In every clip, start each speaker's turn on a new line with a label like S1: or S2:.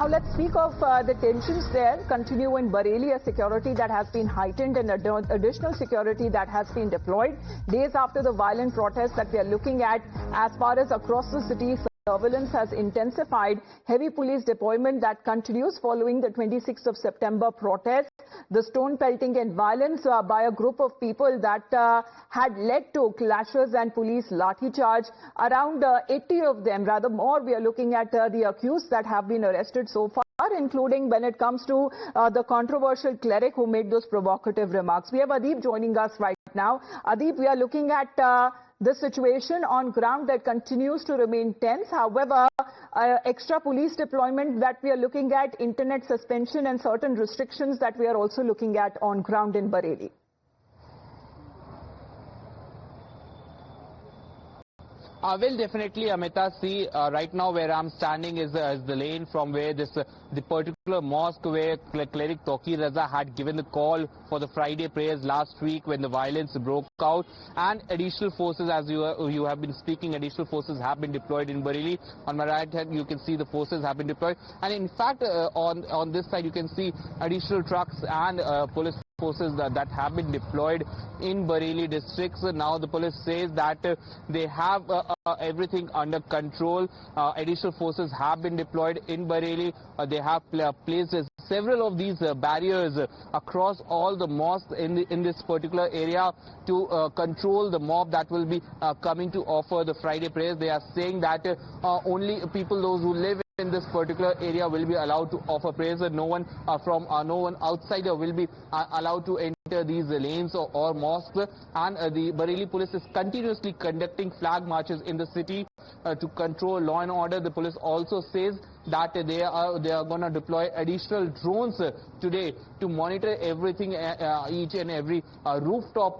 S1: Now let's speak of the tensions there continue in Bareilly, a security that has been heightened and additional security that has been deployed days after the violent protests that we are looking at. As far as across the city, surveillance has intensified. Heavy police deployment that continues following the 26th of September protests. The stone pelting and violence by a group of people that had led to clashes and police lathi charge. Around 80 of them, rather more, we are looking at the accused that have been arrested so far, including when it comes to the controversial cleric who made those provocative remarks. We have Adeep joining us right now. Adeep, we are looking at the situation on ground that continues to remain tense. However, extra police deployment that we are looking at, internet suspension and certain restrictions that we are also looking at on ground in Bareilly.
S2: Well, definitely, Amita. See, right now where I'm standing is the lane from where the particular mosque where cleric Tawqir Raza had given the call for the Friday prayers last week when the violence broke out, and additional forces, as you have been speaking, additional forces have been deployed in Bareilly. On my right hand, you can see the forces have been deployed, and in fact, on this side, you can see additional trucks and police forces that have been deployed in Bareilly districts. Now the police says that they have everything under control. Additional forces have been deployed in Bareilly. They have placed several of these barriers across all the mosques in this particular area to control the mob that will be coming to offer the Friday prayers. They are saying that only people, those who live in this particular area, will be allowed to offer prayers. No one outsider will be allowed to enter these lanes or mosques. And the Bareilly police is continuously conducting flag marches in the city to control law and order. The police also says that they are going to deploy additional drones today to monitor everything, each and every rooftop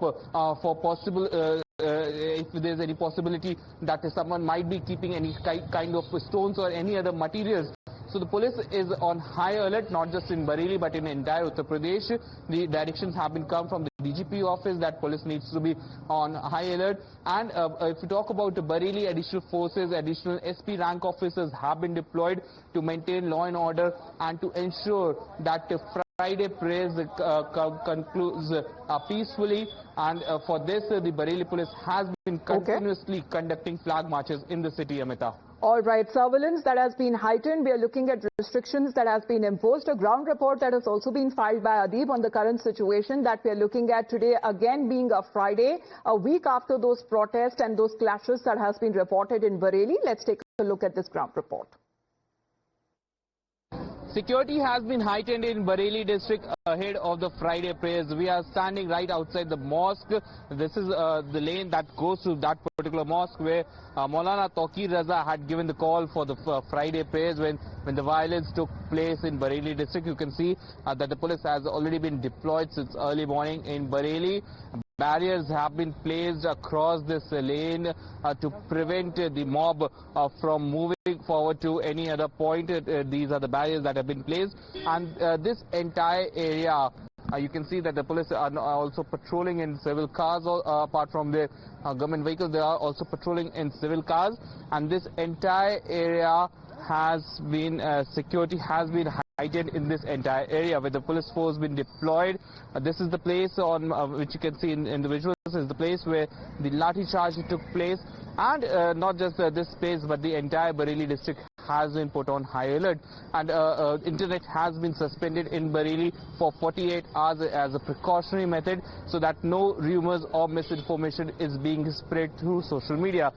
S2: for possible if there's any possibility that someone might be keeping any kind of stones or any other materials. So the police is on high alert, not just in Bareilly but in entire Uttar Pradesh. The directions have been come from the DGP office that police needs to be on high alert. And if we talk about Bareilly, additional forces, additional SP rank officers have been deployed to maintain law and order and to ensure that Friday prayers concludes peacefully, and for this the Bareilly police has been continuously conducting flag marches in the city, Amita.
S1: All right, surveillance that has been heightened. We are looking at restrictions that has been imposed. A ground report that has also been filed by Adeep on the current situation that we are looking at today, again being a Friday, a week after those protests and those clashes that has been reported in Bareilly. Let's take a look at this ground report.
S2: Security has been heightened in Bareilly district ahead of the Friday prayers. We are standing right outside the mosque. This is the lane that goes to that particular mosque where Maulana Tawqir Raza had given the call for the Friday prayers when the violence took place in Bareilly district. You can see that the police has already been deployed since early morning in Bareilly. Barriers have been placed across this lane to prevent the mob from moving forward to any other point. These are the barriers that have been placed, and this entire area, you can see that the police are also patrolling in civil cars. Apart from the government vehicles, they are also patrolling in civil cars, and this entire area has been security has been heightened in this entire area where the police force been deployed. This is the place on which you can see in the visuals. This is the place where the lathi charge took place, and not just this place but the entire Bareilly district has been put on high alert, and internet has been suspended in Bareilly for 48 hours as a precautionary method so that no rumors or misinformation is being spread through social media.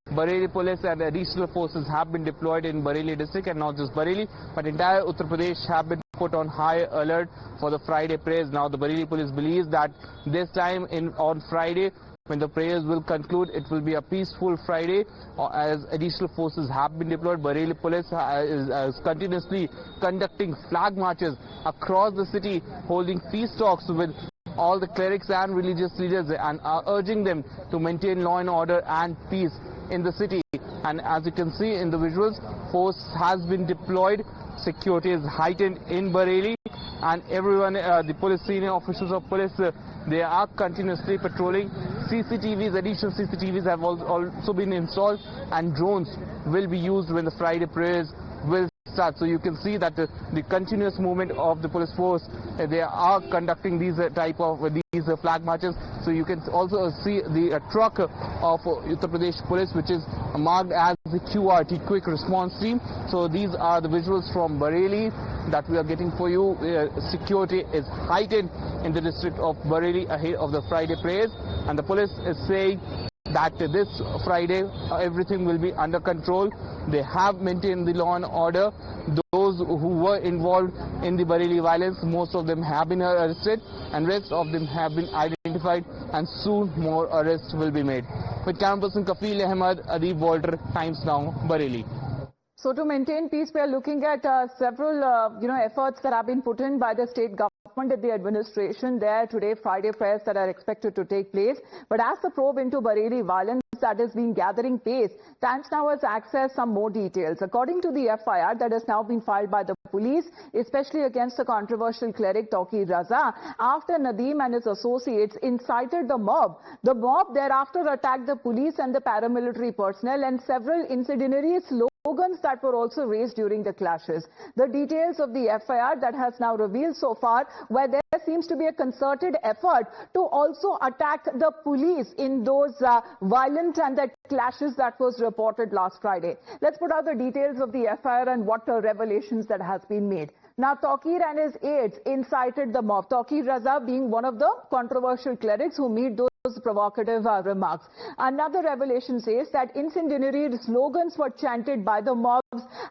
S2: Bareilly police and additional forces have been deployed in Bareilly district, and not just Bareilly but entire Uttar Pradesh have been put on high alert for the Friday prayers. Now the Bareilly police believes that this time on Friday, when the prayers will conclude, it will be a peaceful Friday as additional forces have been deployed. Bareilly police is continuously conducting flag marches across the city, holding feast talks with all the clerics and religious leaders and are urging them to maintain law and order and peace in the city. And as you can see in the visuals, force has been deployed. Security is heightened in Bareilly, and everyone, the police senior officials of police, they are continuously patrolling. CCTVs, additional CCTVs have also been installed, and drones will be used when the Friday prayers will start. So you can see that the continuous movement of the police force, they are conducting these type of flag marches. So you can also see the truck of Uttar Pradesh police, which is marked as the QRT, Quick Response Team. So these are the visuals from Bareilly that we are getting for you. Security is heightened in the district of Bareilly ahead of the Friday prayers, and the police is saying that this Friday everything will be under control. They have maintained the law and order. Those who were involved in the Bareilly violence, most of them have been arrested and rest of them have been identified, and soon more arrests will be made. With camera person Kafil Ahmed, Adib Walter, Times Now, Bareilly.
S1: So to maintain peace, we are looking at several efforts that have been put in by the state government and the administration there today, Friday prayers that are expected to take place. But as the probe into Bareilly violence that has been gathering pace, Times Now has accessed some more details. According to the FIR that has now been filed by the police, especially against the controversial cleric Tauqir Raza, after Nadeem and his associates incited the mob thereafter attacked the police and the paramilitary personnel, and several incendiary slogans that were also raised during the clashes. The details of the FIR that has now revealed so far, where there seems to be a concerted effort to also attack the police in those violent and the clashes that was reported last Friday. Let's put out the details of the FIR and what revelations that has been made. Now, Tauqir and his aides incited the mob. Tauqir Raza being one of the controversial clerics who made those provocative remarks. Another revelation says that incendiary slogans were chanted by the mobs,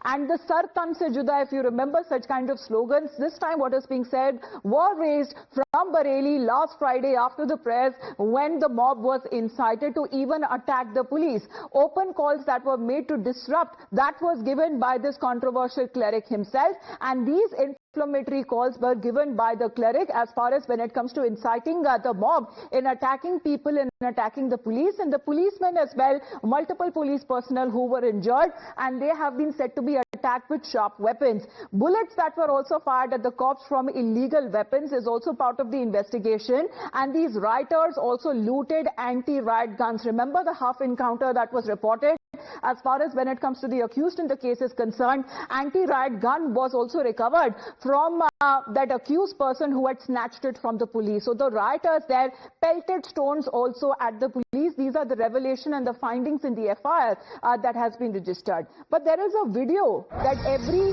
S1: and the Sar Tan Se Juda, if you remember such kind of slogans, this time what is being said were raised from Bareilly last Friday after the prayers, when the mob was incited to even attack the police. Open calls that were made to disrupt, that was given by this controversial cleric himself, and these inflammatory calls were given by the cleric as far as when it comes to inciting the mob in attacking people and attacking the police, and the policemen as well, multiple police personnel who were injured, and they have been said to be attacked with sharp weapons. Bullets that were also fired at the cops from illegal weapons is also part of the investigation, and these rioters also looted anti-riot guns. Remember the half encounter that was reported? As far as when it comes to the accused in the case is concerned, anti-riot gun was also recovered from that accused person who had snatched it from the police. So the rioters there pelted stones also at the police. These are the revelation and the findings in the FIR that has been registered. But there is a video that every